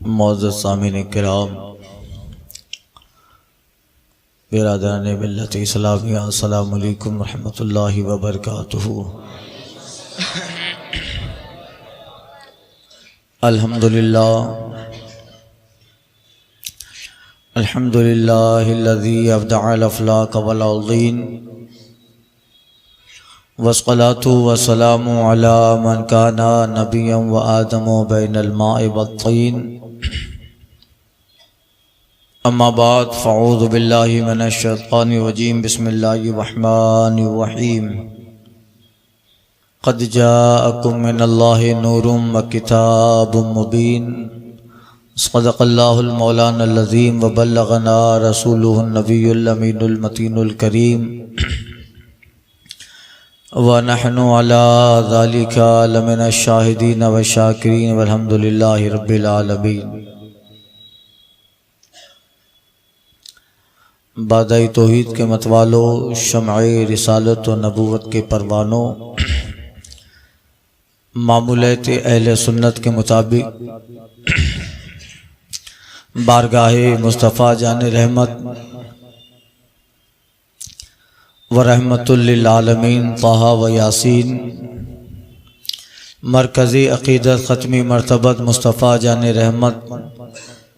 معزز سامعین کرام، برادران ملت اسلامیہ، السلام علیکم ورحمۃ اللہ وبرکاتہ۔ الحمدللہ الذی ابدع الافلاک والارضین، والصلاة والسلام علی من کان نبیا وآدم بین الماء والطین، اما بعد فاعوذ باللہ من الشیطان الرجیم، بسم اللہ الرحمن الرحیم۔ قد جاءکم من اللہ نور وکتاب مبین، صدق اللہ المولانا العظیم وبلغنا رسولہ النبی الامین المتین الکریم، ونحن علی ذلک لمن الشاہدین والشاکرین والحمد للہ رب العالمین۔ بادۂ توحید کے متوالو، شمع رسالت و نبوت کے پروانوں، معمولیت اہل سنت کے مطابق بارگاہ مصطفیٰ جان رحمت و رحمت للعالمین طٰہٰ و یاسین، مرکزی عقیدت ختمی مرتبت مصطفیٰ جان رحمت،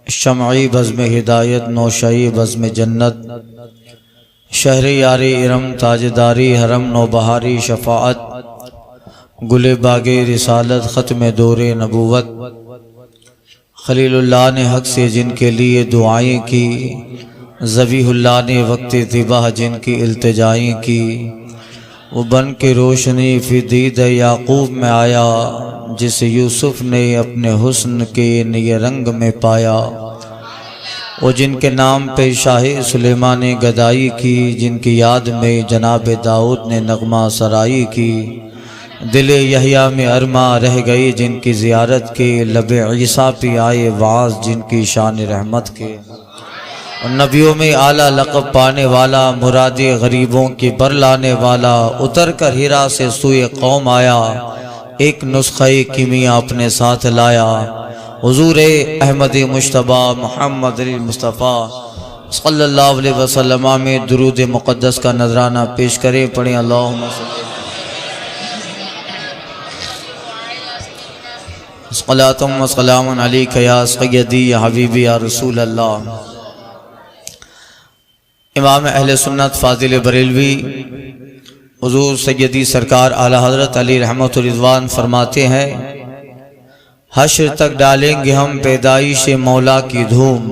شمعی بزم ہدایت نوشئی بزم جنت، شہر یاری ارم تاجداری حرم نوبہاری شفاعت، گل باغ رسالت ختم دور نبوت، خلیل اللہ نے حق سے جن کے لیے دعائیں کی، ذبیح اللہ نے وقت ذبح جن کی التجائیں کی، وہ بن کے روشنی فی دید یعقوب میں آیا، جس یوسف نے اپنے حسن کے نئے رنگ میں پایا، وہ جن کے نام پہ شاہ سلیمان نے گدائی کی، جن کی یاد میں جناب داؤد نے نغمہ سرائی کی، دل یحییٰ میں ارماں رہ گئی جن کی زیارت کے، لب عیسیٰ پہ آئے واعظ جن کی شان رحمت کے، نبیوں میں اعلیٰ لقب پانے والا، مراد غریبوں کی بر لانے والا، اتر کر ہیرا سے سوئے قوم آیا، ایک نسخہ کیمیا اپنے ساتھ لایا، حضور احمد مجتبیٰ محمد مصطفیٰ صلی اللہ علیہ وسلم میں درود مقدس کا نذرانہ پیش کریں، پڑھیں اللہم صلاۃ و سلام علیک یا سیدی یا حبیبی یا رسول اللہ۔ امام اہل سنت فاضل بریلوی حضور سیدی سرکار اعلیٰ حضرت علی رحمت رضوان فرماتے ہیں، حشر تک ڈالیں گے ہم پیدائش مولا کی دھوم،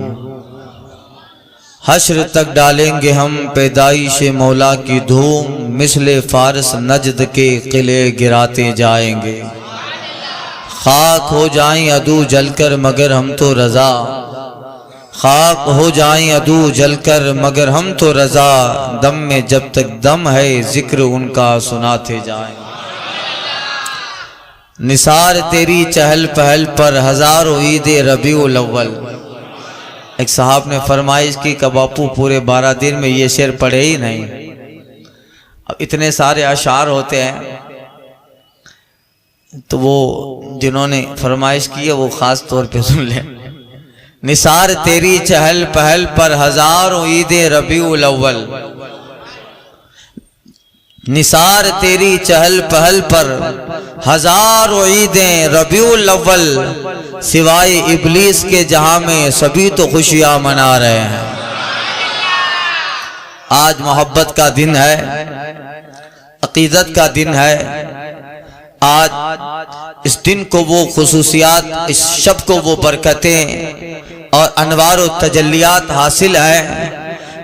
حشر تک ڈالیں گے ہم پیدائش مولا کی دھوم، مثل فارس نجد کے قلعے گراتے جائیں گے، خاک ہو جائیں عدو جل کر مگر ہم تو رضا، خاک ہو جائیں عدو جل کر مگر ہم تو رضا، دم میں جب تک دم ہے ذکر ان کا سناتے جائیں، نثار تیری چہل پہل پر ہزاروں عید ربیع الاول۔ ایک صاحب نے فرمائش کی کہ باپو پورے 12 دن میں یہ شعر پڑھے ہی نہیں، اب اتنے سارے اشعار ہوتے ہیں، تو وہ جنہوں نے فرمائش کی ہے وہ خاص طور پہ سن لیں۔ نثار تیری چہل پہل پر ہزاروں عید ربیع الاول، نثار تیری چہل پہل پر ہزاروں عیدیں ربیع الاول، سوائے ابلیس کے جہاں میں سبھی تو خوشیاں منا رہے ہیں۔ آج محبت کا دن ہے، عقیدت کا دن ہے، آج اس دن کو وہ خصوصیات، اس شب کو وہ برکتیں اور انوار و تجلیات حاصل ہیں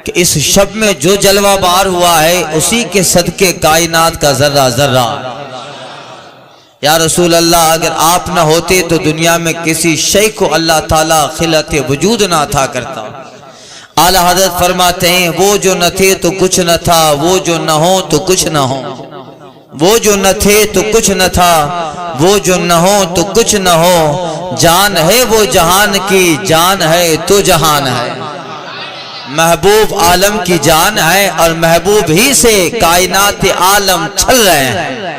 کہ اس شب میں جو جلوہ بار ہوا ہے اسی کے صدقے کائنات کا ذرہ ذرہ۔ یا رسول اللہ، اگر آپ نہ ہوتے تو دنیا میں کسی شے کو اللہ تعالیٰ خلعت وجود نہ تھا کرتا۔ اعلیٰ حضرت فرماتے ہیں، وہ جو نہ تھے تو کچھ نہ تھا، وہ جو نہ ہو تو کچھ نہ ہو، وہ جو نہ تھے تو کچھ نہ تھا، وہ جو نہ ہو تو کچھ نہ ہو، جان ہے وہ جہان کی، جان ہے تو جہان ہے، محبوب عالم کی جان ہے اور محبوب ہی سے کائنات عالم چل رہے ہیں۔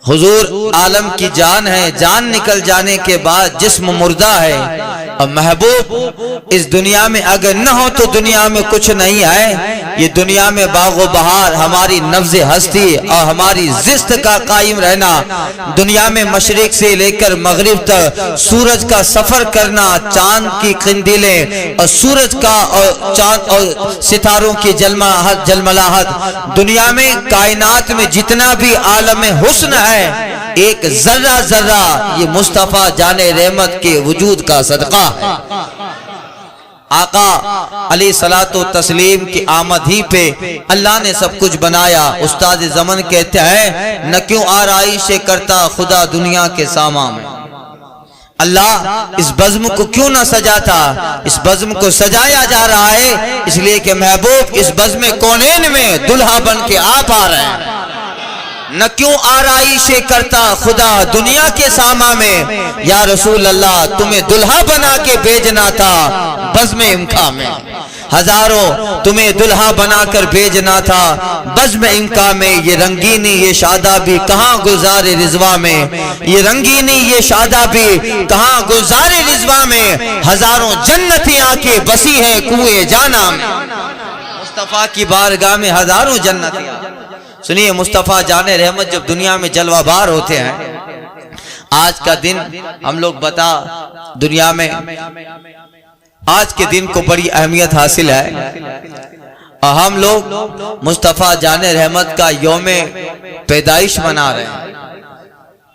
حضور عالم کی جان ہے، جان نکل جانے کے بعد جسم مردہ ہے، اور محبوب اس دنیا میں اگر نہ ہو تو دنیا میں کچھ نہیں ہے۔ یہ دنیا میں باغ و بہار، ہماری نبض ہستی اور ہماری زست کا قائم رہنا، دنیا میں مشرق سے لے کر مغرب تک سورج کا سفر کرنا، چاند کی قندیلیں اور سورج کا اور چاند اور ستاروں کی جلملاہٹ، دنیا میں کائنات میں جتنا بھی عالم حسن ہے، ایک ذرہ ذرہ یہ مصطفیٰ جان رحمت کے وجود کا صدقہ ہے۔ آقا علیہ صلاۃ و تسلیم کی آمد ہی پہ اللہ نے سب کچھ بنایا۔ استاد زمن کہتے ہیں نہ کیوں آرائش کرتا خدا دنیا کے ساما میں، اللہ اس بزم کو کیوں نہ سجاتا؟ اس بزم کو سجایا جا رہا ہے اس لیے کہ محبوب اس بزم کونین میں دلہا بن کے آپ آ رہے ہیں۔ نہ کیوں آرائش کرتا خدا دنیا کے ساما میں، یا رسول اللہ تمہیں دلہا بنا کے بھیجنا تھا بزم امکا میں، ہزاروں تمہیں دلہا بنا کر بھیجنا تھا بزم امکا میں۔ یہ رنگینی یہ شادابی کہاں گلزار رضوا میں، یہ رنگینی یہ شادابی کہاں گلزار رضوا میں، ہزاروں جنتیں آ کے بسی ہے کوئے جانا میں۔ مصطفیٰ کی بارگاہ میں ہزاروں جنتیں آ، سنیے مصطفیٰ جان رحمت جب دنیا میں جلوہ بار ہوتے ہیں، آج کا دن ہم لوگ بتا دنیا میں آج کے دن کو بڑی اہمیت حاصل ہے، اور ہم لوگ مصطفیٰ جان رحمت کا یوم پیدائش منا رہے ہیں،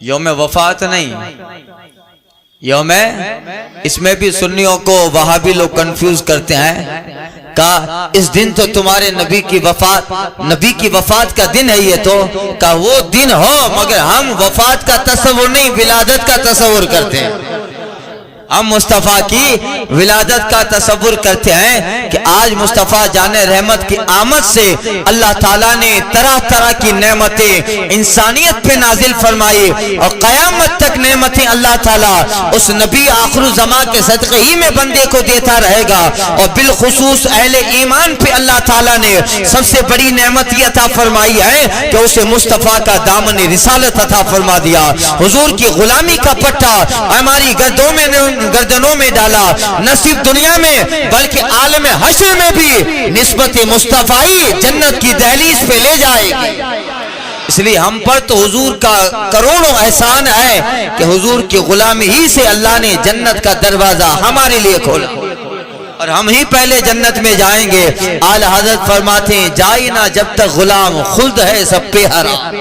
یوم وفات نہیں۔ یوم اس میں بھی سنیوں کو وہابی لوگ کنفیوز کرتے ہیں، کہا اس دن تو تمہارے نبی کی وفات کا دن ہے، یہ تو کہا وہ دن ہو مگر ہم وفات کا تصور نہیں ولادت کا تصور کرتے ہیں۔ ہم مصطفیٰ کی ولادت کا تصور کرتے ہیں کہ آج مصطفیٰ جان رحمت کی آمد سے اللہ تعالیٰ نے طرح طرح کی نعمتیں انسانیت پہ نازل فرمائی، اور قیامت تک نعمتیں اللہ تعالیٰ اس نبی آخر الزمان کے صدقے ہی میں بندے کو دیتا رہے گا۔ اور بالخصوص اہل ایمان پہ اللہ تعالیٰ نے سب سے بڑی نعمت یہ عطا فرمائی ہے کہ اسے مصطفیٰ کا دامن رسالت عطا فرما دیا، حضور کی غلامی کا پٹا ہماری گردنوں میں ڈالا، نہ صرف دنیا میں بلکہ عالم حشر میں بھی نسبت مصطفی جنت کی دہلیز پہ لے جائے گی۔ اس لیے ہم پر تو حضور کا کروڑوں احسان ہے کہ حضور کی غلامی ہی سے اللہ نے جنت کا دروازہ ہمارے لیے کھولا، اور ہم ہی پہلے جنت میں جائیں گے۔ اعلی حضرت فرماتے ہیں جائے نہ جب تک غلام خلد ہے سب پہ حرام،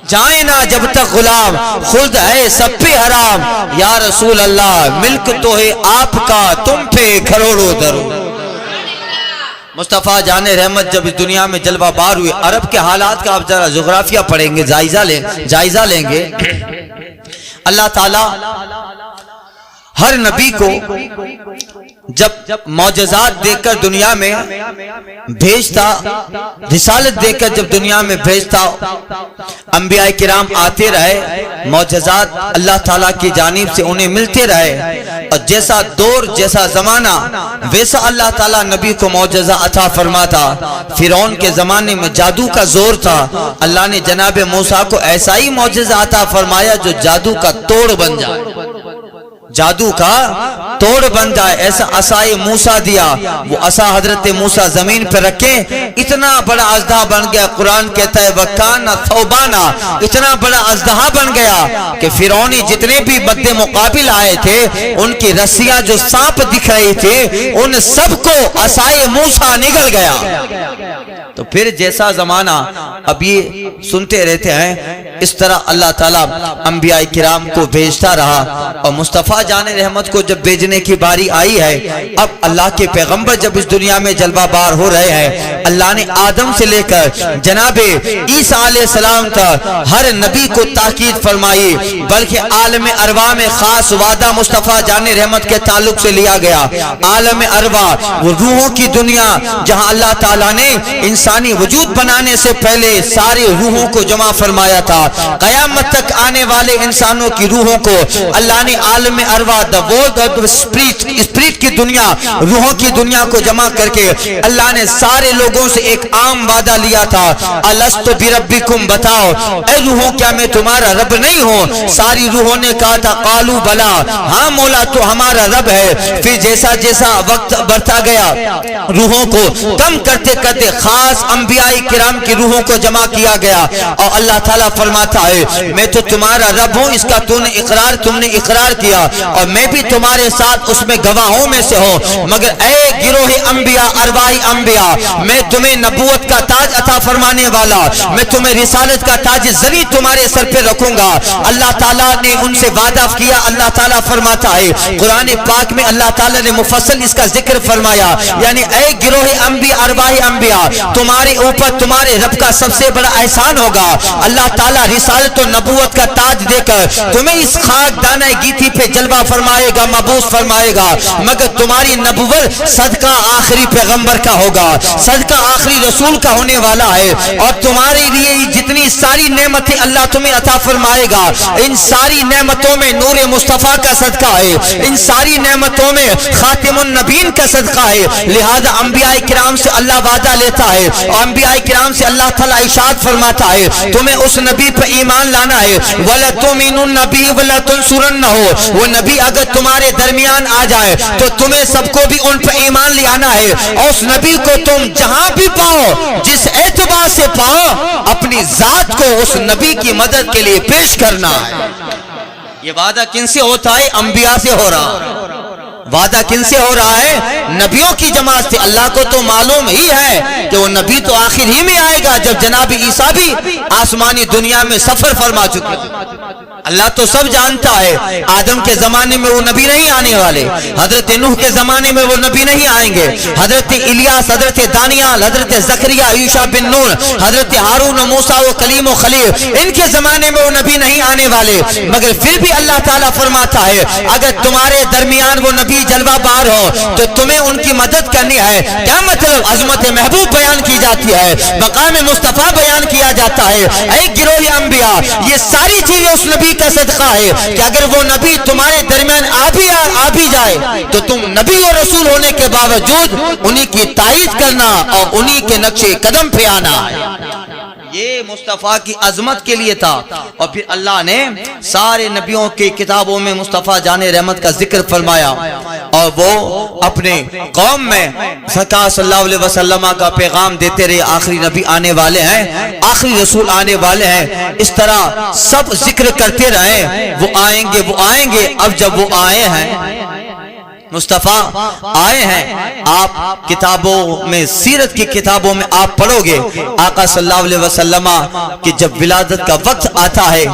جائے نہ جب تک غلام خلد ہے سب پہ حرام، یا رسول اللہ ملک تو ہے آپ کا تم پہ کروڑوں درو۔ مصطفیٰ جان رحمت جب اس دنیا میں جلوہ بار ہوئے، عرب کے حالات کا آپ ذرا جغرافیہ پڑھیں گے، جائزہ لیں گے، اللہ تعالیٰ ہر نبی کو جب معجزات دے کر دنیا میں بھیجتا، رسالت دے کر جب دنیا میں بھیجتا، انبیاء کرام آتے رہے، معجزات اللہ تعالیٰ کی جانب سے انہیں ملتے رہے، اور جیسا دور جیسا زمانہ ویسا اللہ تعالیٰ نبی کو معجزہ عطا فرماتا۔ فرعون کے زمانے میں جادو کا زور تھا، اللہ نے جناب موسیٰ کو ایسا ہی معجزہ عطا فرمایا جو جادو کا توڑ بن جائے، جادو کا توڑ بن جائے، ایسا عصائے موسیٰ دیا، وہ عصا حضرت موسیٰ زمین پہ رکھے اتنا بڑا اژدہا بن گیا، قرآن کہتا ہے وَكَانَ ثَوْبَانَ، اتنا بڑا اژدہا بن گیا کہ فرعونی جتنے بھی مد مقابل آئے تھے ان کی رسیاں جو سانپ دکھ رہی تھے ان سب کو عصائے موسیٰ نگل گیا۔ تو پھر جیسا زمانہ اب یہ سنتے رہتے ہیں، اس طرح اللہ تعالیٰ انبیاء کرام کو بھیجتا رہا، اور مصطفیٰ جان رحمت کو جب بھیجنے کی باری آئی ہے، اب اللہ کے پیغمبر جب اس دنیا میں جلوہ بار ہو رہے ہیں، اللہ نے آدم سے لے کر جناب عیسیٰ علیہ السلام تک ہر نبی کو تاکید فرمائی، بلکہ عالم ارواح میں خاص وعدہ مصطفیٰ جان رحمت کے تعلق سے لیا گیا۔ عالم ارواح وہ روحوں کی دنیا جہاں اللہ تعالیٰ نے انسان انسانی وجود بنانے سے پہلے ساری روحوں کو جمع فرمایا تھا. قیامت تک آنے والے انسانوں کی روحوں کو اللہ نے عالم ارواح the world of the spirit کی دنیا, روحوں کی دنیا کو جمع کر کے اللہ نے سارے لوگوں سے ایک عام وعدہ لیا تھا. الست بربکم, بتاؤ اے روحوں کیا میں تمہارا رب نہیں ہوں؟ ساری روحوں نے کہا تھا قالوا بلا, ہاں مولا تو ہمارا رب ہے. پھر جیسا جیسا وقت بڑھتا گیا روحوں کو کم کرتے کرتے خاص انبیاء کرام کی روحوں کو جمع کیا گیا. اور اللہ تعالیٰ فرماتا ہے میں تو تمہارا رب ہوں, اس کا تم نے اقرار کیا اور میں بھی تمہارے ساتھ اس میں گواہوں میں سے ہوں. مگر اے گروہ انبیاء, ارواحی انبیاء, میں تمہیں نبوت کا تاج عطا فرمانے والا, میں تمہیں رسالت کا تاج زری تمہارے سر پہ رکھوں گا. اللہ تعالیٰ نے ان سے وعدہ کیا. اللہ تعالیٰ فرماتا ہے قرآن پاک میں اللہ تعالیٰ نے مفصل اس کا ذکر فرمایا, یعنی اے گروہ انبیاء, ارواحی انبیاء, تمہارے اوپر تمہارے رب کا سب سے بڑا احسان ہوگا. اللہ تعالیٰ رسالت و نبوت کا تاج دے کر تمہیں اس خاک دانہ گیتی پہ جلوہ فرمائے گا, مبعوث فرمائے گا. مگر تمہاری نبوت صدقہ آخری پیغمبر کا ہوگا, صدقہ آخری رسول کا ہونے والا ہے. اور تمہارے لیے جتنی ساری نعمتیں اللہ تمہیں عطا فرمائے گا, ان ساری نعمتوں میں نور مصطفیٰ کا صدقہ ہے, ان ساری نعمتوں میں خاتم النبیین کا صدقہ ہے. لہذا انبیاء کرام سے اللہ وعدہ لیتا ہے اور انبیاء کرام سے اللہ تعالیٰ ارشاد فرماتا ہے تمہیں اس نبی پر ایمان لانا ہے. وَلَتُؤْمِنُنَّ بِهِ وَلَتَنْصُرُنَّهُ, وہ نبی اگر تمہارے درمیان آ جائے تو تمہیں سب کو بھی ان پر ایمان لے آنا ہے. اور اس نبی کو تم جہاں بھی پاؤ, جس اعتبار سے پاؤ, اپنی ذات کو اس نبی کی مدد کے لیے پیش کرنا ہے. یہ وعدہ کن سے ہوتا ہے؟ انبیاء سے ہو رہا. وعدہ کن سے ہو رہا ہے؟ نبیوں کی جماعت سے. اللہ کو تو معلوم ہی ہے کہ وہ نبی تو آخر ہی میں آئے گا جب جناب عیسیٰ بھی آسمانی دنیا میں سفر فرما چکے. اللہ تو سب جانتا ہے آدم کے زمانے میں وہ نبی نہیں آنے والے, حضرت نوح کے زمانے میں وہ نبی نہیں آئیں گے, حضرت الیاس, حضرت دانیال, حضرت زکریا, عیسیٰ بن نون, حضرت ہارون و موسیٰ و کلیم و خلیل, ان کے زمانے میں وہ نبی نہیں آنے والے. مگر پھر بھی اللہ تعالیٰ فرماتا ہے اگر تمہارے درمیان وہ نبی جلوہ بار ہو تو تمہیں ان کی مدد کرنی ہے. کیا مطلب؟ عظمت محبوب بیان کی جاتی ہے, مقام مصطفیٰ بیان کیا جاتا ہے. اے گروہ انبیاء, یہ ساری چیزیں اس نبی کا صدقہ ہے کہ اگر وہ نبی تمہارے درمیان آ بھی جائے تو تم نبی اور رسول ہونے کے باوجود انہی کی تائید کرنا اور انہی کے نقش قدم پہ آنا. یہ مصطفیٰ کی عظمت کے لیے تھا. اور پھر اللہ نے سارے نبیوں کی کتابوں میں مصطفیٰ جان رحمت کا ذکر فرمایا اور وہ اپنے قوم میں سرکار صلی اللہ علیہ وسلم کا پیغام دیتے رہے. آخری نبی آنے والے ہیں, آخری رسول آنے والے ہیں, اس طرح سب ذکر کرتے رہے. وہ آئیں گے, وہ آئیں گے. اب جب وہ آئے ہیں, مصطفیٰ آئے ہیں, آپ کتابوں میں, سیرت کی کتابوں میں آپ پڑھو گے آقا صلی اللہ علیہ وسلم کہ جب ولادت کا وقت آتا ہے,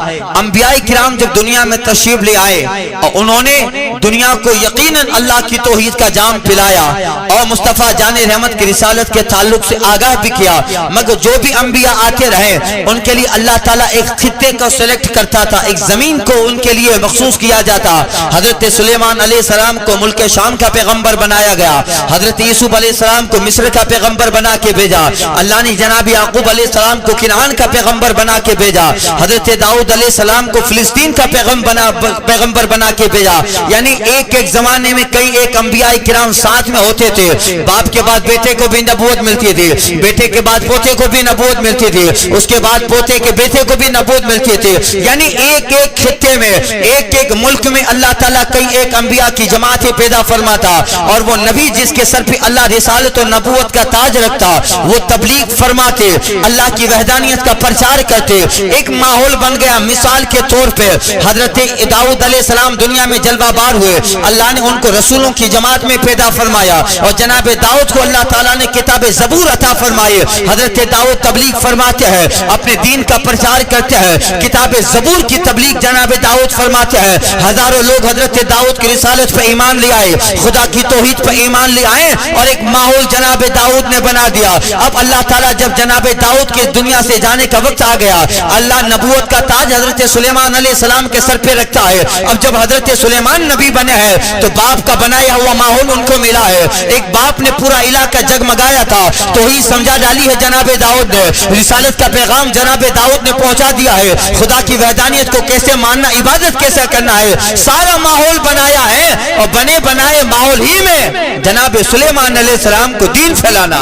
انبیاء کرام جب دنیا میں تشریف لے آئے اور انہوں نے دنیا کو یقیناً اللہ کی توحید کا جام پلایا اور مصطفیٰ جان رحمت کی رسالت کے تعلق سے آگاہ بھی کیا. مگر جو بھی انبیاء آتے رہے ان کے لیے اللہ تعالیٰ ایک خطے کو سلیکٹ کرتا تھا, ایک زمین کو ان کے لیے مخصوص کیا جاتا. حضرت سلیمان علیہ السلام کو ملک شام کا پیغمبر بنایا گیا, حضرت یوسف علیہ السلام کو مصر کا پیغمبر بنا کے بھیجا, اللہ نے جناب یعقوب علیہ السلام کو کنعان کا پیغمبر بنا کے بھیجا, حضرت داؤد علیہ السلام کو فلسطین کا پیغمبر بنا کے بھیجا. یعنی ایک ایک زمانے میں کئی ایک انبیاء کرام ساتھ میں ہوتے تھے. باپ کے بعد بیٹے کو بھی نبوت ملتی تھی, بیٹے کے بعد پوتے کو بھی نبوت ملتی تھی, اس کے بعد پوتے کے بیٹے کو بھی نبوت ملتی تھی. یعنی ایک ایک خطے میں, ایک ایک ملک میں اللہ تعالیٰ کئی ایک انبیاء کی جماعتیں پیدا فرماتا. اور وہ نبی جس کے سر پہ اللہ رسالت و نبوت کا تاج رکھتا, وہ تبلیغ فرماتے, اللہ کی وحدانیت کا پرچار کرتے. ایک ماحول بن گیا. مثال کے طور پہ حضرت داؤد علیہ السلام دنیا میں جلوہ بار ہوئے, اللہ نے ان کو رسولوں کی جماعت میں پیدا فرمایا اور جناب داؤد کو اللہ تعالیٰ نے کتاب زبور عطا فرمائے. حضرت داؤد تبلیغ فرماتے ہیں, اپنے دین کا پرچار کرتے ہیں, کتاب زبور کی تبلیغ جناب داؤد فرماتے ہیں. ہزاروں لوگ حضرت داؤد کی رسالت پر ایمان لے آئے. آئے, خدا کی توحید پر ایمان لے آئے اور ایک ماحول جناب داؤد نے بنا دیا. اب اللہ تعالیٰ جب جناب داؤد کے دنیا سے جانے کا وقت آ گیا, اللہ نبوت کا تاج حضرت سلیمان علیہ السلام کے سر پہ رکھتا ہے. اب جب حضرت سلیمان نبی بنے ہیں تو باپ کا بنایا ہوا ماحول ان کو ملا ہے. ایک باپ نے پورا علاقہ جگمگایا تھا, توحید سمجھا ڈالی ہے جناب داؤد نے, رسالت کا پیغام جناب داؤد نے پہنچا دیا ہے, خدا کی وحدانیت کو کیسے ماننا, عبادت کیسے کرنا ہے, سارا ماحول بنایا ہے. اور بنے بنائے ماحول ہی میں جناب سلیمان علیہ السلام کو دین پھیلانا.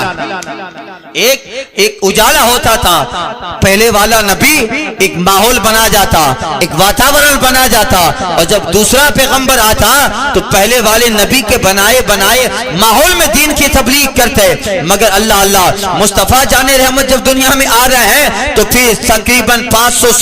ایک اجالا ہوتا تھا, پہلے والا نبی ایک ماحول بنا جاتا, ایک واتاورن بنا جاتا, اور جب دوسرا پیغمبر آتا تو پہلے والے نبی کے بنائے ماحول میں دین کی تبلیغ کرتے. مگر اللہ مصطفیٰ جان رحمت جب دنیا میں آ رہے ہیں تو پھر تقریباً 500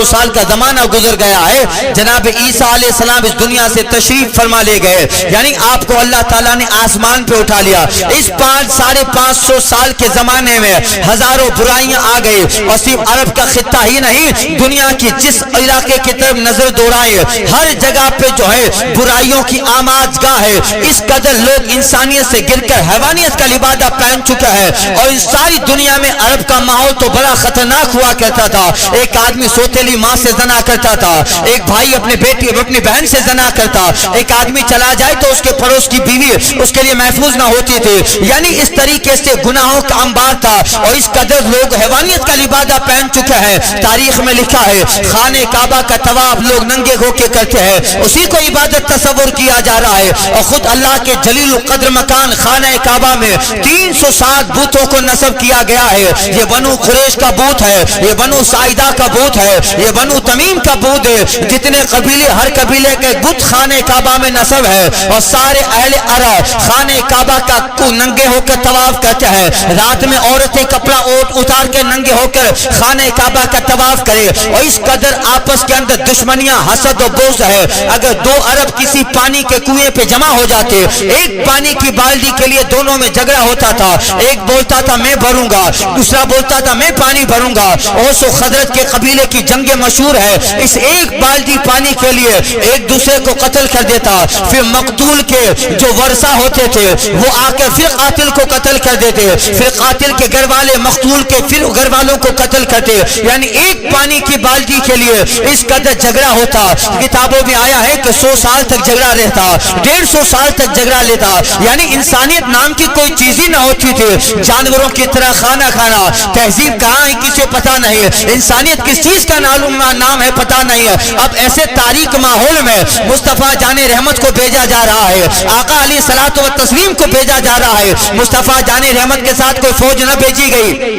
سال کا زمانہ گزر گیا ہے. جناب عیسیٰ علیہ السلام اس دنیا سے تشریف فرما لے گئے, یعنی آپ کو اللہ تعالیٰ نے آسمان پہ اٹھا لیا. اس 500 سال کے زمانے میں ہزاروں برائیاں آ گئی, اور صرف عرب کا خطہ ہی نہیں, دنیا کی جس علاقے کی طرف نظر دوڑائے ہر جگہ پہ جو ہے برائیوں کی آماج گاہ ہے. اس قدر لوگ انسانیت سے گر کر حیوانیت کا لبادہ پہن چکا ہے. اور اس ساری دنیا میں عرب کا ماحول تو بڑا خطرناک ہوا کرتا تھا. ایک آدمی سوتیلی ماں سے زنا کرتا تھا, ایک بھائی اپنی بہن سے زنا کرتا, ایک آدمی چلا جائے تو اس کے پڑوس کی بیوی اس کے لیے محفوظ نہ ہوتی تھی. یعنی اس طریقے سے گناہوں کا انبار تھا, اور اس قدر لوگ حیوانیت کا لبادہ پہن چکے ہیں. تاریخ میں لکھا ہے خانہ کعبہ کا طواف لوگ ننگے ہو کے کرتے ہیں, اسی کو عبادت تصور کیا جا رہا ہے. اور خود اللہ کے جلیل القدر مکان خانہ کعبہ میں 307 بتوں کو نصب کیا گیا ہے. یہ بنو قریش کا بت ہے, یہ بنو سائدہ کا بت ہے, یہ بنو تمیم کا بت ہے. جتنے قبیلے, ہر قبیلے کے بت خانہ کعبہ میں نصب ہے, اور سارے اہل عرب خانہ کعبہ کا ننگے ہو کر طواف کرتے ہیں. رات میں عورتیں کپڑا اتار کے ننگے ہو کر خانہ کعبہ کا طواف کرے. اور اس قدر آپس کے اندر دشمنیاں, حسد و بغض ہے. اگر دو عرب کسی پانی کے کنویں پہ جمع ہو جاتے, ایک پانی کی بالٹی کے لیے دونوں میں جھگڑا ہوتا تھا. ایک بولتا تھا میں بھروں گا, دوسرا بولتا تھا میں پانی بھروں گا. اوس و خزرج کے قبیلے کی جنگیں مشہور ہے, اس ایک بالٹی پانی کے لیے ایک دوسرے کو قتل کر دیتا. پھر مقتول کے جو ورثہ ہوتے تھے وہ آ کے پھر قاتل کو قتل کر دیتے, پھر قاتل کے گھر والے مقتول کے پھر گھر والوں کو قتل کرتے. یعنی ایک پانی کی بالٹی کے لیے اس قدر جھگڑا ہوتا. کتابوں میں آیا ہے کہ 100 سال تک جھگڑا رہتا, 150 سال تک جھگڑا لیتا. یعنی انسانیت نام کی کوئی چیز ہی نہ ہوتی تھی. جانوروں کی طرح کھانا کھانا, تہذیب کہاں ہے کسی پتہ نہیں, انسانیت کس چیز کا نام ہے پتہ نہیں ہے. اب ایسے تاریک ماحول میں مصطفیٰ جان رحمت کو بھیجا جا رہا ہے, آقا علیہ الصلوۃ والتسلیم کو بھیجا جا رہا ہے. مصطفیٰ جان رحمت کے ساتھ کوئی فوج نہ بھیجی گئی,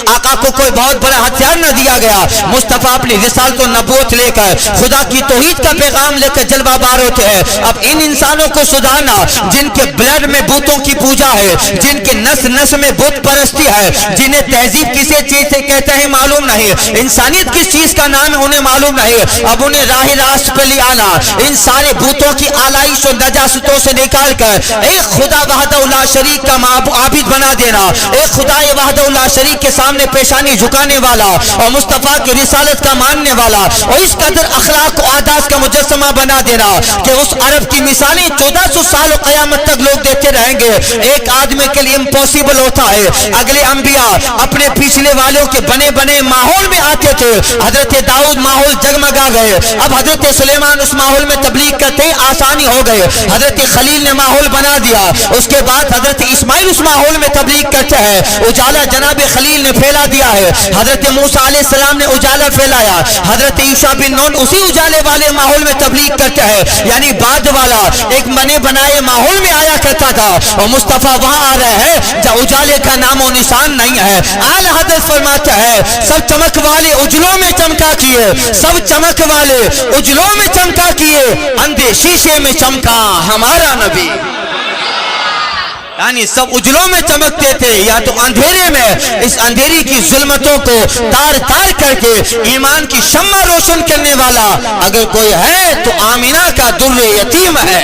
آقا کو کوئی بہت بڑا ہتھیار نہ دیا گیا. مصطفیٰ اپنی رسالت و نبوت لے کر خدا کی توحید کا پیغام لے کر جلوہ بار ہوتے ہیں. اب ان انسانوں کو سدھارنا جن کے بلڈ میں بتوں کی پوجا ہے, جن کے نس میں بت پرستی ہے, جنہیں تہذیب کسی چیز سے کہتے ہیں معلوم نہیں, انسانیت کس چیز کا نام ہے انہیں معلوم نہیں. اب انہیں راہ راست پہ لے آنا, ان سارے بتوں کی آلائش و نجاستوں سے نکال کر ایک خدا وحدہ لا شریک کا عابد بنا دینا, ایک خدا وحدہ لا شریک کے سامنے پیشانی جھکانے والا اور مصطفیٰ کی رسالت کا ماننے والا, اور اس قدر اخلاق و عادات کا مجسمہ بنا دینا کہ اس عرب کی مثالیں 1400 سال قیامت تک لوگ دیتے رہیں گے. ایک آدمی کے لیے امپوسیبل ہوتا ہے. اگلے انبیاء اپنے پچھلے والوں کے بنے ماحول میں آتے تھے. حضرت داؤد ماحول جگمگا گئے, اب حضرت سلیمان اس ماحول میں تبلیغ کرتے ہی آسانی ہو گئے. حضرت خلیل نے ماحول بنا دیا, اس کے بعد حضرت اسماعیل اس ماحول میں تبلیغ کرتے ہیں. اجالا جناب خلیل نے پھیلا دیا ہے, حضرت موسیٰ علیہ السلام نے اجالا پھیلایا, حضرت عیسیٰ بن نون اسی اجالے والے ماحول میں تبلیغ کرتے ہیں. یعنی بعد والا ایک بنے بنائے ماحول میں آیا کرتا تھا, اور مصطفیٰ وہاں آ رہے ہیں جہاں اجالے کا نام و نشان نہیں ہے. اعلی حضرت فرماتے ہیں سب چمک والے اجلوں میں چمکا کیے, سب چمک والے اجلوں میں چمکا کیے, اندھے شیشے میں چمکا ہمارا نبی. یعنی سب اجلوں میں چمکتے تھے, یا تو اندھیرے میں اس اندھیری کی ظلمتوں کو تار تار کر کے ایمان کی شمع روشن کرنے والا اگر کوئی ہے تو آمینہ کا در یتیم ہے.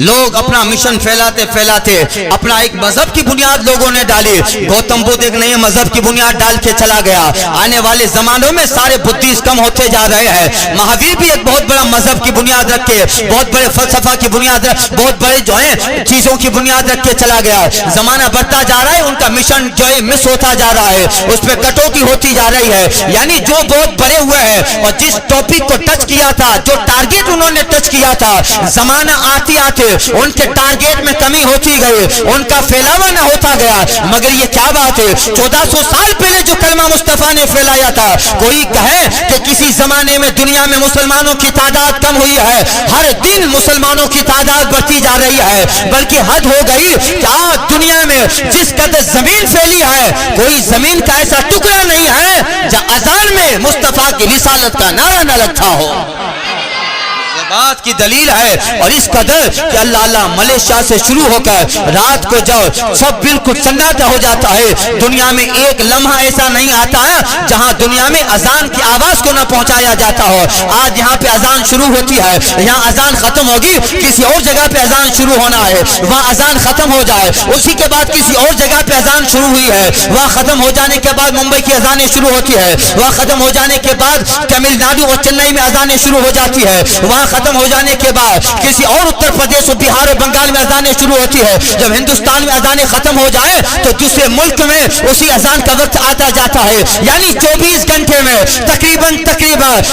لوگ اپنا مشن پھیلاتے پھیلاتے اپنا ایک مذہب کی بنیاد لوگوں نے ڈالی. گوتم بدھ ایک نئے مذہب کی بنیاد ڈال کے چلا گیا. آنے والے زمانوں میں سارے بدھسٹ کم ہوتے جا رہے ہیں. مہاویر بھی ایک بہت بڑا مذہب کی بنیاد رکھ کے, بہت بڑے فلسفہ کی بنیاد, بہت بڑے جو ہے چیزوں کی بنیاد رکھ کے چلا گیا. زمانہ بڑھتا جا رہا ہے, ان کا مشن جو ہے مس ہوتا جا رہا ہے, اس پہ کٹوتی ہوتی جا رہی ہے. یعنی جو بہت بڑے ہوئے ہیں اور جس ٹاپک کو ٹچ کیا تھا, جو ٹارگیٹ انہوں نے ٹچ کیا تھا, زمانہ آتے آتے ان کے ٹارگیٹ میں کمی ہوتی گئی, ان کا پھیلاوا نہ ہوتا گیا. مگر یہ کیا بات ہے, 1400 سال پہلے جو کلمہ مصطفیٰ نے پھیلایا تھا, کوئی کہے کہ کسی زمانے میں دنیا میں مسلمانوں کی تعداد کم ہوئی ہے, ہر دن مسلمانوں کی تعداد بڑھتی جا رہی ہے, بلکہ حد ہو گئی کہ آج دنیا میں جس قدر زمین پھیلی ہے, کوئی زمین کا ایسا ٹکڑا نہیں ہے جہاں اذان میں مصطفیٰ کی رسالت کا نعرہ نہ لگتا ہو. بات کی دلیل ہے. اور اس قدر کہ اللہ ملیشیا سے شروع ہو کر رات کو جب سب بالکل سناٹا ہو جاتا ہے, دنیا میں ایک لمحہ ایسا نہیں آتا ہے جہاں دنیا میں اذان کی آواز کو نہ پہنچایا جاتا ہو. آج یہاں پہ اذان شروع ہوتی ہے, یہاں اذان ختم ہوگی, کسی اور جگہ پہ اذان شروع ہونا ہے, وہاں اذان ختم ہو جائے, اسی کے بعد کسی اور جگہ پہ اذان شروع ہوئی ہے, وہاں ختم ہو جانے کے بعد ممبئی کی اذانیں شروع ہوتی ہے, وہاں ختم ہو جانے کے بعد تمل ناڈو اور چنئی میں اذانیں شروع ہو جاتی ہے, وہاں ختم ہو جانے کے بعد کسی اور اتر پردیش اور بہار اور بنگال میں اذانیں شروع ہوتی ہے. جب ہندوستان میں اذانیں ختم ہو جائے تو دوسرے ملک میں اسی اذان کا وقت آتا جاتا ہے. یعنی 24 گھنٹے میں تقریباً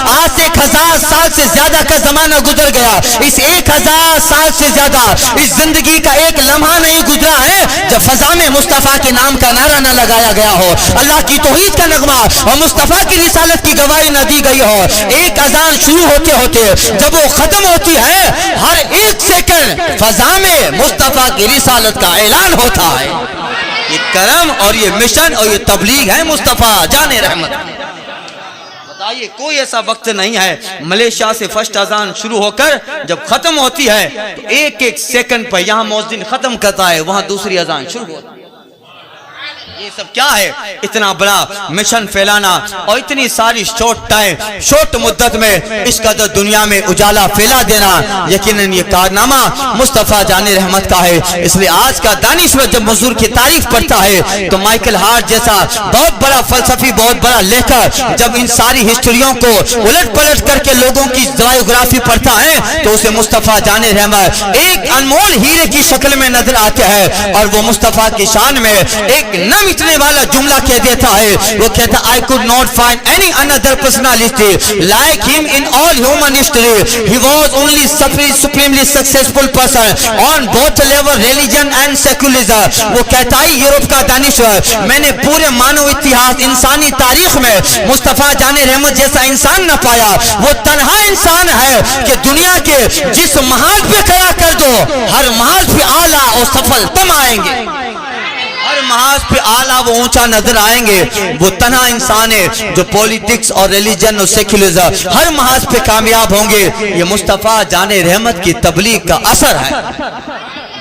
آج سے 1000 سال سے زیادہ کا زمانہ گزر گیا. اس 1000 سال سے زیادہ اس زندگی کا ایک لمحہ نہیں گزرا ہے جب فضا میں مصطفیٰ کے نام کا نعرہ نہ لگایا گیا ہو, اللہ کی توحید کا نغمہ اور مصطفیٰ کی رسالت کی گواہی نہ دی گئی ہو. ایک اذان شروع ہوتے ہوتے جب وہ ختم ہوتی ہے, ہر ایک سیکنڈ فضا میں مصطفیٰ کی رسالت کا اعلان ہوتا ہے. یہ کرم اور یہ مشن اور یہ تبلیغ ہے مصطفیٰ جان رحمت. بتائیے کوئی ایسا وقت نہیں ہے ملیشیا سے فرسٹ اذان شروع ہو کر جب ختم ہوتی ہے تو ایک ایک سیکنڈ پر یہاں مؤذن ختم کرتا ہے, وہاں دوسری اذان شروع ہوتی ہے. یہ سب کیا ہے, اتنا بڑا مشن پھیلانا اور اتنی ساری شورٹ مدت میں اس قدر دنیا میں اجالا پھیلا دینا, یقیناً یہ کارنامہ مصطفیٰ جان رحمت کا ہے. اس لیے آج کا دانشور جب حضور کی تعریف پڑھتا ہے تو مائیکل ہارٹ جیسا بہت بڑا فلسفی, بہت بڑا لیکر جب ان ساری ہسٹریوں کو الٹ پلٹ کر کے لوگوں کی بایوگرافی پڑھتا ہے تو اسے مصطفیٰ جان رحمت ایک انمول ہیرے کی شکل میں نظر آتے ہیں. اور وہ مصطفیٰ کی شان میں ایک نہ مٹنے والا جملہ کہہ دیتا ہے, وہ کہتا I could not find any another personality like him in all human history. He was only supremely successful person on both level religion and secularism. وہ کہتا ہے یورپ کا دانشور, میں نے پورے مانو اتحاد انسانی تاریخ میں مصطفیٰ جان رحمت جیسا انسان نہ پایا. وہ تنہا انسان ہے کہ دنیا کے جس محاذ پہ کھڑا کر دو, ہر محاذ پہ اعلیٰ اور سفل تم آئیں گے, ہر محاذ پہ اعلیٰ وہ اونچا نظر آئیں گے. وہ تنہا انسان ہے جو پولیٹکس اور ریلیجن اور سیکولرزم ہر محاذ پہ کامیاب ہوں گے. یہ مصطفیٰ جان رحمت کی تبلیغ کا اثر ہے.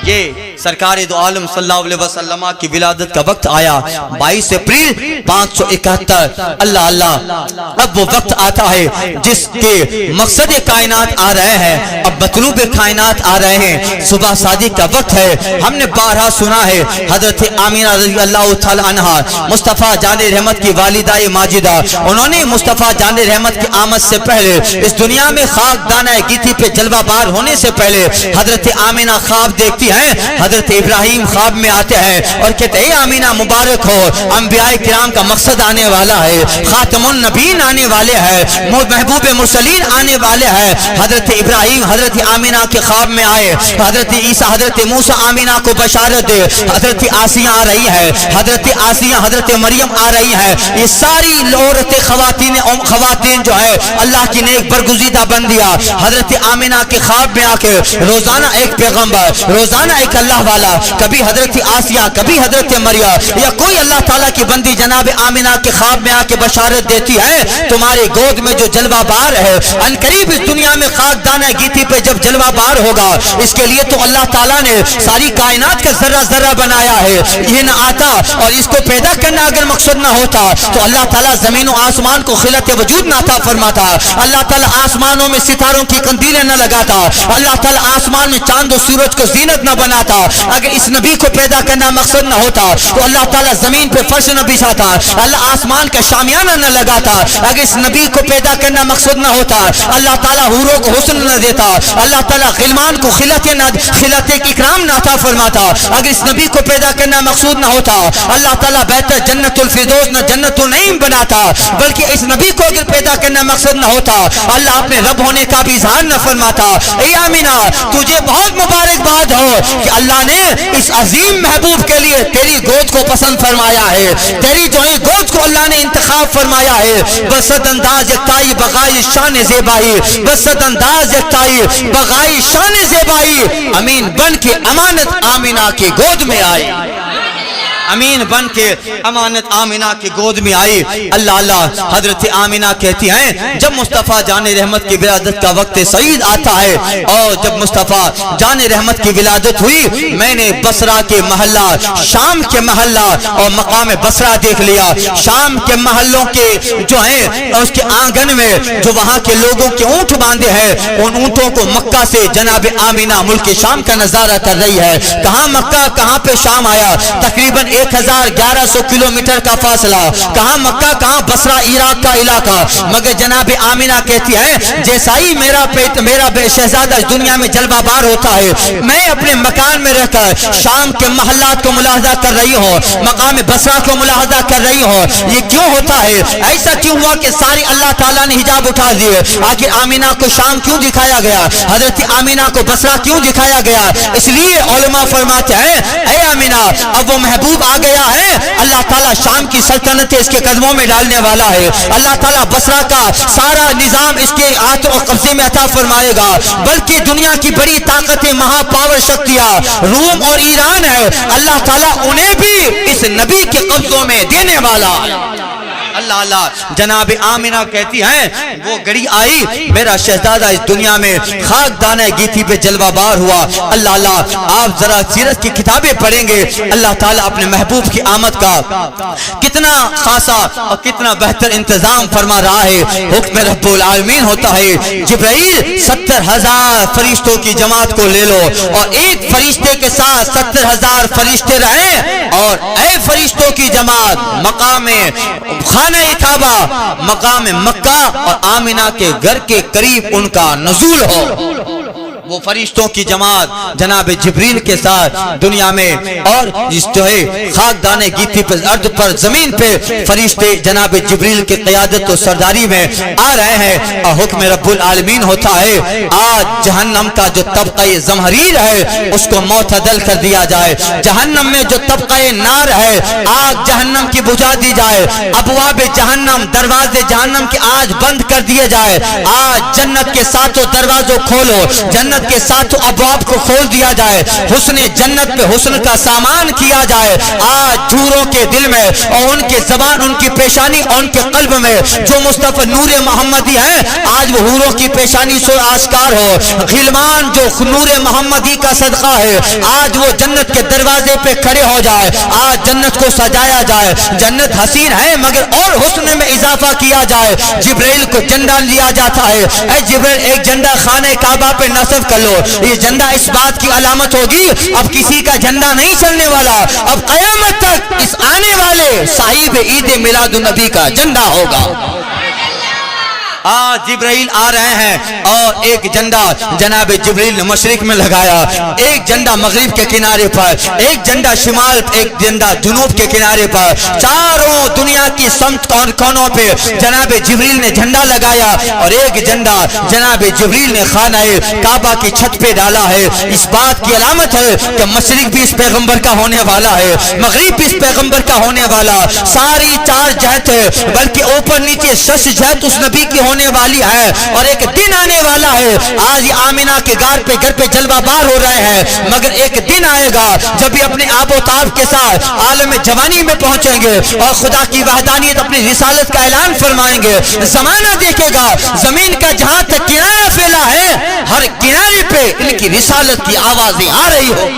یہ سرکار دو عالم صلی اللہ علیہ وسلم کی ولادت کا وقت آیا 22 اپریل 571. اللہ اب وہ وقت آتا ہے جس کے مقصد کائنات آ رہے ہیں, اب مطلوب کائنات آ رہے ہیں. صبح صادق کا وقت ہے. ہم نے بارہا سنا ہے حضرت آمینہ رضی اللہ تعالی عنہا مصطفیٰ جان رحمت کی والدہ ماجدہ, انہوں نے مصطفیٰ جان رحمت کی آمد سے پہلے اس دنیا میں خاک دانہ گیتی پہ جلوہ بار ہونے سے پہلے حضرت آمینہ خواب دیکھتی ہیں. حضرت ابراہیم خواب میں آتے ہیں اور کہتے ہیں آمینہ مبارک ہو, انبیاء کرام کا مقصد آنے والا ہے, خاتم النبیین آنے والے ہیں, محبوب مرسلین آنے والے ہیں. حضرت ابراہیم حضرت آمینہ کے خواب میں آئے, حضرت عیسیٰ حضرت موسیٰ آمینہ کو بشارت دے, حضرت آسیہ آ رہی ہے, حضرت آسیہ حضرت مریم آ رہی ہے. یہ ساری عورتیں خواتین جو ہے اللہ کی نے ایک برگزیدہ بن دیا. حضرت آمینہ کے خواب میں آ کے روزانہ ایک پیغمبر, روزانہ ایک اللہ اللہ والا, کبھی حضرت آسیہ, کبھی حضرت مریم, یا کوئی اللہ تعالیٰ کی بندی جناب آمینہ کے خواب میں آ کے بشارت دیتی ہے تمہاری گود میں جو جلوہ بار ہے ان قریب اس دنیا میں خاک دانہ گیتی پہ جب جلوہ بار ہوگا, اس کے لیے تو اللہ تعالیٰ نے ساری کائنات کا ذرہ ذرہ بنایا ہے. یہ نہ آتا اور اس کو پیدا کرنا اگر مقصد نہ ہوتا تو اللہ تعالیٰ زمین و آسمان کو خلقت وجود نہ عطا فرماتا, اللہ تعالیٰ آسمانوں میں ستاروں کی قندیلیں نہ لگاتا, اللہ تعالیٰ آسمان میں چاند و سورج کو زینت نہ بناتا. اگر اس نبی کو پیدا کرنا مقصد نہ ہوتا تو اللہ تعالیٰ زمین پہ فرش نہ بچھاتا, اللہ آسمان کا شامیانہ نہ لگاتا. اگر اس نبی کو پیدا کرنا مقصد نہ ہوتا اللہ تعالیٰ حوروں کو حسن نہ دیتا, اللہ تعالیٰ غلمان کو خلقت اکرام نہ عطا فرماتا. اگر اس نبی کو پیدا کرنا مقصود نہ ہوتا اللہ تعالیٰ بہتر جنت الفردوس نہ جنت النعیم بناتا, بلکہ اس نبی کو اگر پیدا کرنا مقصد نہ ہوتا اللہ اپنے رب ہونے کا بھی اظہار نہ فرماتا. اے آمینہ تجھے بہت مبارکباد ہو کہ اللہ نے اس عظیم محبوب کے لیے تیری گود کو پسند فرمایا ہے, تیری جو ہے گود کو اللہ نے انتخاب فرمایا ہے. بسط انداز یکتائی بغائی شان زیبائی, بسط انداز یکتائی بغائی شان زیبائی, امین بن کے امانت آمینہ کی گود میں آئی, امین بن کے امانت آمینہ کی گود میں آئی. اللہ اللہ حضرت آمینہ کہتی ہیں جب مصطفیٰ جان رحمت کی ولادت کا وقت سعید آتا ہے اور جب مصطفیٰ جان رحمت کی ولادت ہوئی میں نے بصرہ کے محلہ, شام کے محلہ اور مقام بصرہ دیکھ لیا. شام کے محلوں کے جو ہیں اس کے آنگن میں جو وہاں کے لوگوں کے اونٹ باندھے ہیں ان اونٹوں کو مکہ سے جناب آمینہ ملک شام کا نظارہ کر رہی ہے. کہاں مکہ کہاں پہ شام آیا, تقریباً 1100 کلومیٹر کا فاصلہ, کہاں مکہ کہاں بصرہ عراق کا علاقہ. مگر جناب آمینہ کہتی ہے جیسا ہی میرا شہزادہ اس دنیا میں جلوہ بار ہوتا ہے میں اپنے مکان میں رہ کر شام کے محلات کو ملاحظہ کر رہی ہوں, مقام بصرہ کو ملاحظہ کر رہی ہوں. یہ کیوں ہوتا ہے, ایسا کیوں ہوا کہ ساری اللہ تعالیٰ نے حجاب اٹھا دیے؟ آخر آمینہ کو شام کیوں دکھایا گیا, حضرت آمینہ کو بصرہ کیوں دکھایا گیا؟ اس لیے علماء فرماتے ہیں اے آمینہ اب وہ محبوب آ گیا ہے, اللہ تعالیٰ شام کی سلطنت اس کے قدموں میں ڈالنے والا ہے. اللہ تعالیٰ بصرہ کا سارا نظام اس کے ہاتھ و قبضے میں عطا فرمائے گا. بلکہ دنیا کی بڑی طاقتیں مہا پاور شکتیاں روم اور ایران ہے, اللہ تعالیٰ انہیں بھی اس نبی کے قبضوں میں دینے والا. اللہ اللہ جناب آمینہ کہتی ہیں وہ گھڑی آئی میرا شہزادہ اس دنیا میں خاک دانہ گیتی پہ جلوہ بار ہوا. اللہ اللہ آپ ذرا سیرت کی کتابیں پڑھیں گے اللہ تعالیٰ اپنے محبوب کی آمد کا کتنا خاصا اور کتنا بہتر انتظام فرما رہا ہے. حکم رب العالمین ہوتا ہے جبرائیل 70,000 فرشتوں کی جماعت کو لے لو اور ایک فرشتے کے ساتھ 70,000 فرشتے رہیں, اور اے فرشتوں کی جماعت مقام خانہ کعبہ مقام مکہ اور آمینہ کے گھر کے قریب ان کا نزول ہو. وہ فرشتوں کی جماعت جناب جبریل کے ساتھ دنیا میں اور جس جو ہے خاک دانے گیتی پر ارض پر زمین پہ فرشتے جناب جبریل کی قیادت و سرداری میں آ رہے ہیں. اور حکم رب العالمین ہوتا ہے آج جہنم کا جو طبقہ زمہریر ہے اس کو معتدل کر دیا جائے, جہنم میں جو طبقہ نار ہے آگ جہنم کی بجھا دی جائے, ابواب جہنم دروازے جہنم کے آج بند کر دیے جائے. آج جنت کے ساتوں دروازوں کھولو, جنت کے ساتھ ابواب کو کھول دیا جائے, حسن جنت پہ حسن کا سامان کیا جائے. آج جھوروں کے دل میں اور ان کے زبان ان کی پیشانی اور ان کے قلب میں جو مصطفی نور محمدی ہے آج وہ حوروں کی پیشانی سے آشکار ہو. غلمان جو نور محمدی کا صدقہ ہے آج وہ جنت کے دروازے پہ کھڑے ہو جائے. آج جنت کو سجایا جائے, جنت حسین ہے مگر اور حسن میں اضافہ کیا جائے. جبرائیل کو جھنڈا لیا جاتا ہے, اے جبرائیل ایک جھنڈا خانہ کعبہ پہ نصب کر لو. یہ جھنڈا اس بات کی علامت ہوگی اب کسی کا جھنڈا نہیں چلنے والا, اب قیامت تک اس آنے والے صاحب عید میلاد النبی کا جھنڈا ہوگا. آج جبرائیل آ رہے ہیں اور ایک جھنڈا جناب جبرائیل نے مشرق میں لگایا, ایک جھنڈا مغرب کے کنارے پر, ایک جھنڈا شمال, ایک جھنڈا جنوب کے کنارے پر. چاروں دنیا کی سمت اور کونوں پہ جناب جبرائیل نے جھنڈا لگایا اور ایک جھنڈا جناب جبرائیل نے خانہ کعبہ کی چھت پہ ڈالا ہے. اس بات کی علامت ہے کہ مشرق بھی اس پیغمبر کا ہونے والا ہے, مغرب بھی اس پیغمبر کا ہونے والا. ساری چار جہت ہے بلکہ اوپر نیچے 6 جہت اس نبی کی ہونے ہونے والی ہے اور ایک دن آنے والا ہے. آج یہ آمینہ کے گھر پہ جلوہ بار ہو رہے ہیں, مگر ایک دن آئے گا جب یہ اپنے آب و تاب کے ساتھ عالم جوانی میں پہنچیں گے اور خدا کی وحدانیت اپنی رسالت کا اعلان فرمائیں گے. زمانہ دیکھے گا زمین کا جہاں تک کنارہ پھیلا ہے, ہر کنارے پہ ان کی رسالت کی آوازیں آ رہی ہو.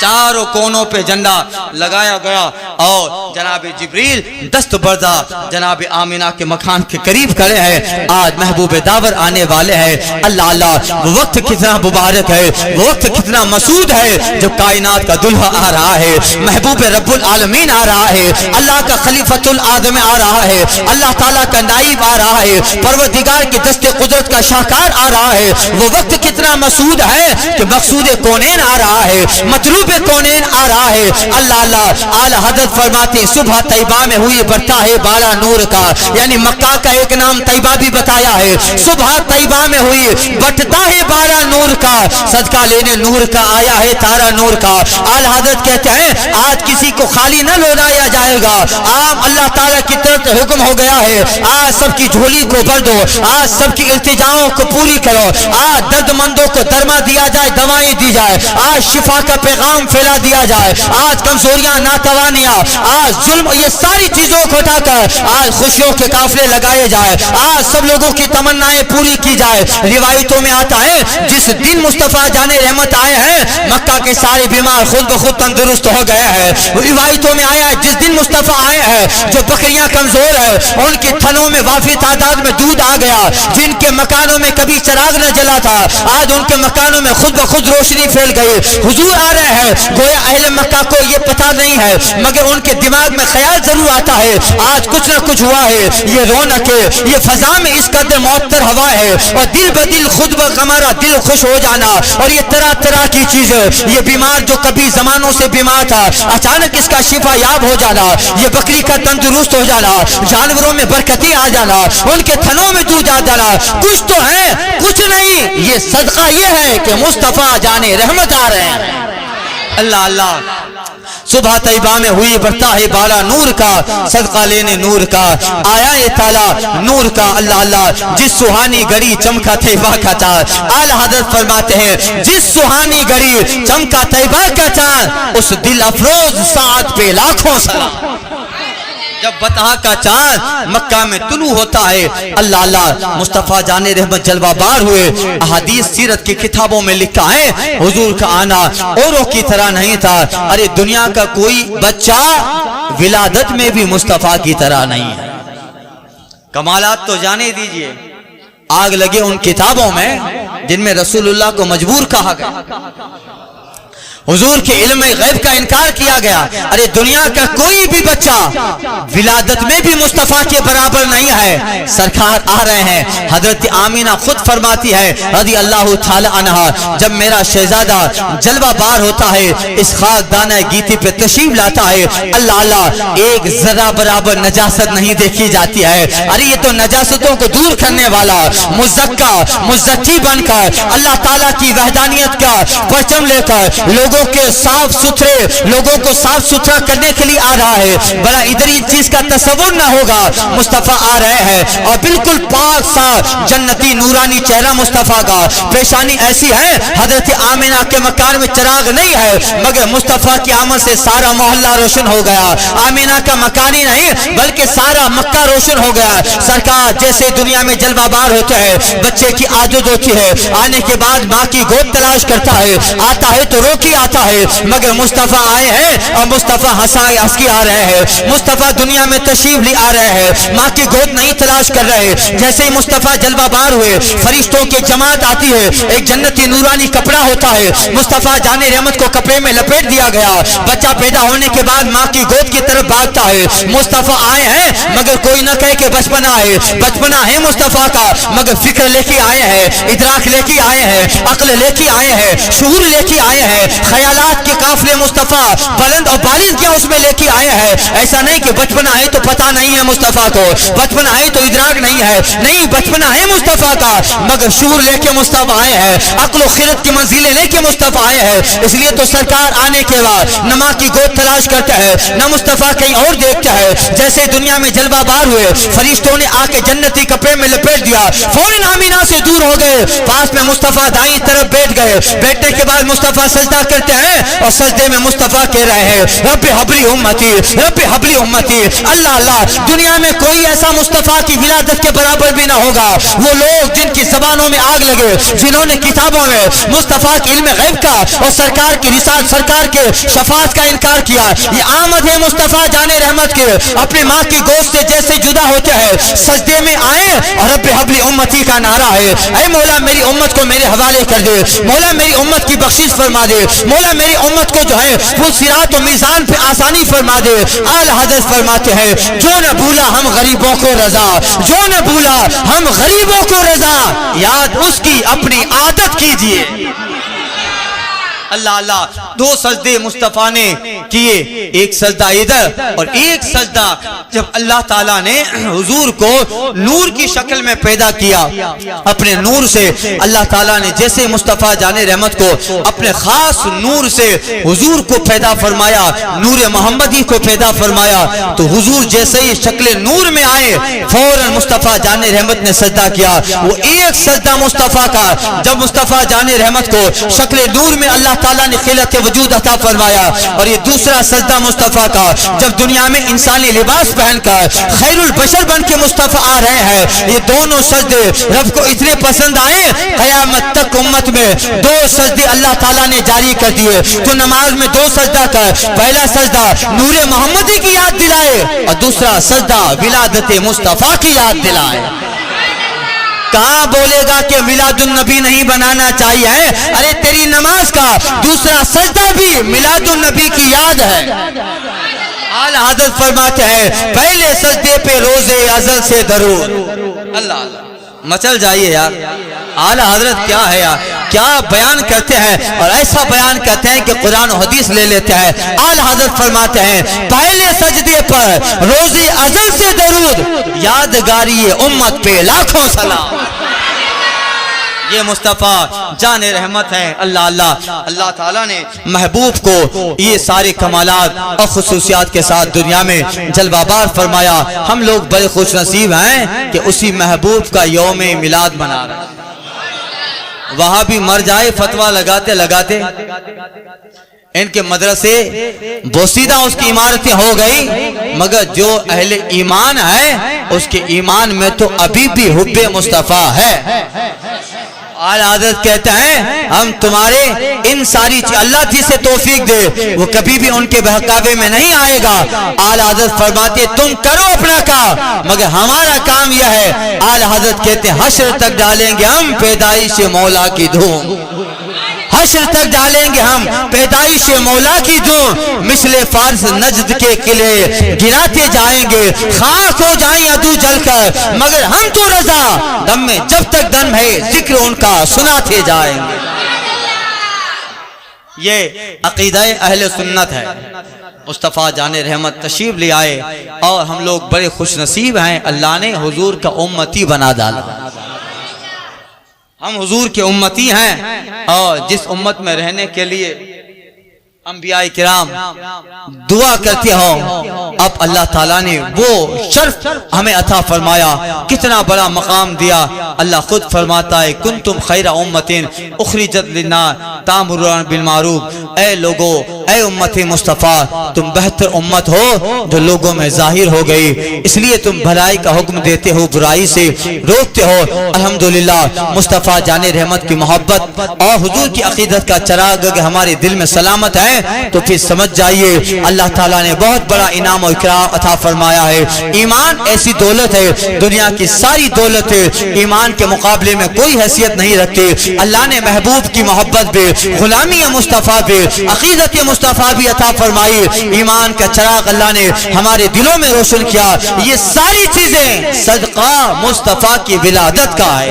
چاروں کونوں پہ جھنڈا لگایا گیا اور جناب جبریل دست بردہ جناب آمینہ کے مکان کے قریب کھڑے ہیں. آج محبوب داور آنے والے ہیں. اللہ اللہ, وہ وقت کتنا مبارک ہے, وہ وقت کتنا مسعود ہے جو کائنات کا دلہا آ رہا ہے, محبوب رب العالمین آ رہا ہے, اللہ کا خلیفۃ العظم آ رہا ہے, اللہ تعالیٰ کا نائب آ رہا ہے, پروردگار کی دست قدرت کا شاہکار آ رہا ہے. وہ وقت کتنا مسعود ہے کہ مقصود کونین آ رہا ہے, مطلوب کونین آ رہا ہے. اللہ اللہ, اعلی حضرت فرماتے صبح طیبہ میں ہوئی برتا ہے بارہ نور کا, یعنی مکہ کا ایک نام طیبہ بھی بتایا ہے. صبح طیبہ میں ہوئی بٹتا ہے بارہ نور کا, صدقہ لینے نور کا آیا ہے تارا نور کا. اعلی حضرت کہتے ہیں آج کسی کو خالی نہ لوٹایا جائے گا. عام اللہ تعالیٰ کی طرف حکم ہو گیا ہے, آج سب کی جھولی کو بھر دو, آج سب کی التجاؤں کو پوری کرو, آج درد مندوں کو درما دیا جائے, دوائیں دی جائے, آج شفا کا پیغام پھیلا دیا جائے, آج کمزوریاں ناتوانیاں, آج ظلم, یہ ساری چیزوں کو اٹھا کر آج خوشیوں کے قافلے لگائے جائے, آج سب لوگوں کی تمنائیں پوری کی جائے. روایتوں میں آتا ہے جس دن مصطفیٰ جان رحمت آئے ہیں مکہ کے سارے بیمار خود بخود تندرست ہو گئے ہیں. روایتوں میں آیا ہے جس دن مصطفیٰ آئے ہیں جو بکریاں کمزور ہیں ان کے تھنوں میں وافی تعداد میں دودھ آ گیا, جن کے مکانوں میں کبھی چراغ نہ جلا تھا آج ان کے مکانوں میں خود بخود روشنی پھیل گئی. حضور آ رہے ہیں, گویا اہل مکہ کو یہ پتہ نہیں ہے مگر ان کے دماغ میں خیال ضرور آتا ہے آج کچھ نہ کچھ ہوا ہے. یہ رونق ہے, یہ فضا میں اس قدر معطر ہوا ہے, اور دل بدل خود ہمارا دل خوش ہو جانا, اور یہ طرح طرح کی چیزیں, یہ بیمار جو کبھی زمانوں سے بیمار تھا اچانک اس کا شفا یاب ہو جانا, یہ بکری کا تندرست ہو جانا, جانوروں میں برکتیں آ جانا, ان کے تھنوں میں دودھ آ جانا. کچھ تو ہے کچھ نہیں, یہ صدقہ یہ ہے کہ مصطفیٰ جانے رحمت آ رہے ہیں. اللہ اللہ, صبح طیبہ میں ہوئی برتا ہے بارہ نور کا, صدقہ لینے نور کا آیا ہے تالا نور کا. اللہ اللہ, جس سہانی گھڑی چمکا طیبہ کا چاند, اعلی حضرت فرماتے ہیں جس سہانی گھڑی چمکا طیبہ کا چاند اس دل افروز ساعت پہ لاکھوں سلام. جب بطحا کا چاند مکہ میں طلوع ہوتا ہے, اللہ اللہ, مصطفیٰ جان رحمت جلوہ بار ہوئے. احادیث سیرت کی کتابوں میں لکھا ہے حضور کا آنا اوروں کی طرح نہیں تھا. ارے دنیا کا کوئی بچہ ولادت میں بھی مصطفیٰ کی طرح نہیں ہے. کمالات تو جانے دیجئے, آگ لگے ان کتابوں میں جن میں رسول اللہ کو مجبور کہا گیا, حضور کے علم غیب کا انکار کیا گیا. ارے دنیا کا کوئی بھی بچہ ولادت میں بھی مصطفیٰ کے برابر نہیں ہے. سرکار آ رہے ہیں. حضرت آمینہ خود فرماتی ہے رضی اللہ تعالی عنہا, جب میرا شہزادہ جلوہ بار ہوتا ہے اس خاک دانہ گیتی پہ تشریف لاتا ہے, اللہ اللہ, ایک ذرہ برابر نجاست نہیں دیکھی جاتی ہے. ارے یہ تو نجاستوں کو دور کرنے والا مزکا مزکی بن کر اللہ تعالیٰ کی وحدانیت کا پرچم لے کر لوگوں کے صاف ستھرے, لوگوں کو صاف ستھرا کرنے کے لیے آ رہا ہے. بڑا ادھر اس چیز کا تصور نہ ہوگا, مصطفیٰ آ رہے ہیں اور بالکل پاک صاف جنتی نورانی چہرہ مصطفیٰ کا, پیشانی ایسی ہے حضرت آمینہ کے مکان میں چراغ نہیں ہے مگر مصطفیٰ کی آمد سے سارا محلہ روشن ہو گیا. آمینہ کا مکان ہی نہیں بلکہ سارا مکہ روشن ہو گیا. سرکار جیسے دنیا میں جلوہ بار ہوتے ہیں, بچے کی عادت ہوتی ہے, آنے کے بعد ماں کی گود تلاش کرتا ہے, آتا ہے تو روکی آتا ہے, مگر مصطفیٰ آئے ہیں اور مصطفیٰ ہنسائے ہنس کے آ رہے ہیں. مصطفیٰ دنیا میں تشریف لے آ رہے ہیں, ماں کی گود نہیں تلاش کر رہے. جیسے ہی مصطفیٰ جلوہ بار ہوئے فرشتوں کی جماعت آتی ہے, ایک جنتی نورانی کپڑا ہوتا ہے, مصطفیٰ جان رحمت کو کپڑے میں لپیٹ دیا گیا. بچہ پیدا ہونے کے بعد ماں کی گود کی طرف بھاگتا ہے. مصطفیٰ آئے ہیں مگر کوئی نہ کہے کہ بچپنا ہے, بچپنا ہے مصطفیٰ کا, مگر فکر لے کے آئے ہیں, ادراک لے کے آئے ہیں, عقل لے کے آئے ہیں, شعور لے کے آئے ہیں, خیالات کے قافلے مصطفیٰ بلند اور بالغ کیا اس میں لے کے آئے ہیں. ایسا نہیں کہ بچپنا ہے تو پتہ نہیں ہے مصطفیٰ کو, بچپنا ہے تو ادراک نہیں ہے, نہیں, بچپنا ہے مصطفیٰ کا, مگر شعور لے کے مصطفیٰ آئے ہیں, عقل و خرد کی منزلیں لے کے مصطفیٰ آئے ہیں. اس لیے تو سرکار آنے کے بعد نہ ماں کی گود تلاش کرتا ہے, نہ مصطفیٰ کہیں اور دیکھتا ہے. جیسے دنیا میں جلوہ بار ہوئے, فرشتوں نے آ کے جنتی کپڑے میں لپیٹ دیا, فوراً آمینہ سے دور ہو گئے, پاس میں مصطفیٰ دائیں طرف بیٹھ گئے. بیٹھنے کے بعد مصطفیٰ سجدہ کرتے ہیں اور سجدے میں مصطفیٰ کہہ رہے ہیں رب حبلی امتی, رب حبلی امتی. اللہ اللہ, دنیا میں کوئی ایسا مصطفیٰ کی ولادت کے برابر بھی نہ ہوگا. وہ لوگ جن کی زبانوں میں آگ لگے, جنہوں نے کتابوں میں مصطفیٰ کے علم غیب کا اور سرکار کی رسالت, سرکار کے شفاعت کا انکار کیا. یہ آمد ہے مصطفیٰ جان رحمت کے, اپنے ماں کی گوشت سے جیسے جدا ہوتے ہیں, سجدے میں آئے اور رب حبلی امتی کا نعرہ ہے. اے مولا میری امت کو میرے حوالے کر دے, مولا میری امت کی بخشش فرما دے, مولا میری امت کو جو ہے وہ صراط و میزان پہ آسانی فرما دے. اعلی حضرت فرماتے ہیں جو نہ بھولا ہم غریبوں کو رضا, جو نہ بھولا ہم غریبوں کو رضا, یاد اس کی اپنی عادت کیجئے. اللہ اللہ, دو سجدے مصطفیٰ نے کیے, ایک سجدہ ادھر اور ایک سجدہ جب اللہ تعالیٰ نے حضور کو نور کی شکل میں پیدا کیا. اپنے نور سے اللہ تعالیٰ نے جیسے مصطفیٰ جان رحمت کو اپنے خاص نور سے حضور کو پیدا فرمایا, نور محمدی کو پیدا فرمایا, تو حضور جیسے ہی شکل نور میں آئے فوراً مصطفیٰ جان رحمت نے سجدہ کیا. وہ ایک سجدہ مصطفیٰ کا, جب مصطفیٰ جان رحمت کو شکل نور میں اللہ تعالیٰ نے خلقت وجود عطا فرمایا, اور یہ دوسرا سجدہ مصطفیٰ کا جب دنیا میں انسانی لباس پہن کر خیر البشر بن کے مصطفیٰ آ رہے ہیں. یہ دونوں سجدے رب کو اتنے پسند آئے, قیامت تک امت میں دو سجدے اللہ تعالیٰ نے جاری کر دیے. تو نماز میں دو سجدہ کر, پہلا سجدہ نور محمدی کی یاد دلائے اور دوسرا سجدہ ولادت مصطفیٰ کی یاد دلائے. کہاں بولے گا کہ میلاد النبی نہیں بنانا چاہیے؟ ارے تیری نماز کا دوسرا سجدہ بھی میلاد النبی کی یاد ہے. اعلی حضرت فرماتے ہیں پہلے سجدے پہ روزے ازل سے درود. اللہ اللہ, مچل جائیے یار. اعلی حضرت کیا ہے یار, کیا بیان کرتے ہیں, اور ایسا بیان کرتے ہیں کہ قرآن و حدیث لے لیتے ہیں. اعلی حضرت فرماتے ہیں پہلے سجدے پر روزے ازل سے درود, یادگاری امت پہ لاکھوں سلام. یہ مصطفیٰ جان رحمت ہے. اللہ اللہ, اللہ تعالیٰ نے محبوب کو یہ سارے کمالات اور خصوصیات کے ساتھ دنیا میں جلوہ بار فرمایا. ہم لوگ بڑے خوش نصیب ہیں کہ اسی محبوب کا یوم میلاد منا رہے ہیں. وہاں بھی مر جائے فتویٰ لگاتے لگاتے, ان کے مدرسے بوسیدہ اس کی عمارتیں ہو گئی, مگر جو اہل ایمان ہے اس کے ایمان میں تو ابھی بھی حب مصطفیٰ ہے. اعلی حضرت کہتے ہیں ہم تمہارے ان ساری اللہ جسے توفیق دے وہ کبھی بھی ان کے بہکاوے میں نہیں آئے گا. اعلی حضرت فرماتے تم کرو اپنا کام, مگر ہمارا کام یہ ہے. اعلی حضرت کہتے ہیں حشر تک ڈالیں گے ہم پیدائش مولا کی دھوم, حشر تک ڈالیں گے ہم پیدائش مولا کی دھوم. مثل فارس نجد کے قلعے گراتے جائیں گے, خاک ہو جائیں عدو جل کر, مگر ہم تو رضا دم میں جب تک دم ہے ذکر ان کا سناتے جائیں گے. یہ عقیدہ اہل سنت ہے. مصطفیٰ جان رحمت تشریف لے آئے اور ہم لوگ بڑے خوش نصیب ہیں, اللہ نے حضور کا امتی بنا ڈالا. ہم حضور کے امتی ہیں, اور جس امت میں رہنے کے لیے انبیاء کرام دعا کرتے ہو, اب اللہ تعالیٰ نے وہ شرف ہمیں عطا فرمایا, کتنا بڑا مقام دیا. اللہ خود فرماتا ہے کنتم خیر امت اخرجت للناس تأمرون بالمعروف. اے لوگو, اے امت مصطفیٰ, تم بہتر امت ہو جو لوگوں میں ظاہر ہو گئی, اس لیے تم بھلائی کا حکم دیتے ہو, برائی سے روکتے ہو. الحمدللہ مصطفیٰ جان رحمت کی محبت اور حضور کی عقیدت کا چراغ اگر ہمارے دل میں سلامت ہے تو پھر سمجھ جائیے اللہ تعالیٰ نے بہت بڑا انعام و اکرام عطا فرمایا ہے. ایمان ایسی دولت ہے, دنیا کی ساری دولت ایمان کے مقابلے میں کوئی حیثیت نہیں رکھتی. اللہ نے محبوب کی محبت بھی, غلامی مصطفیٰ بھی, عقیدت مصطفیٰ بھی عطا فرمائی. ایمان کا چراغ اللہ نے ہمارے دلوں میں روشن کیا. یہ ساری چیزیں صدقہ مصطفیٰ کی ولادت کا ہے.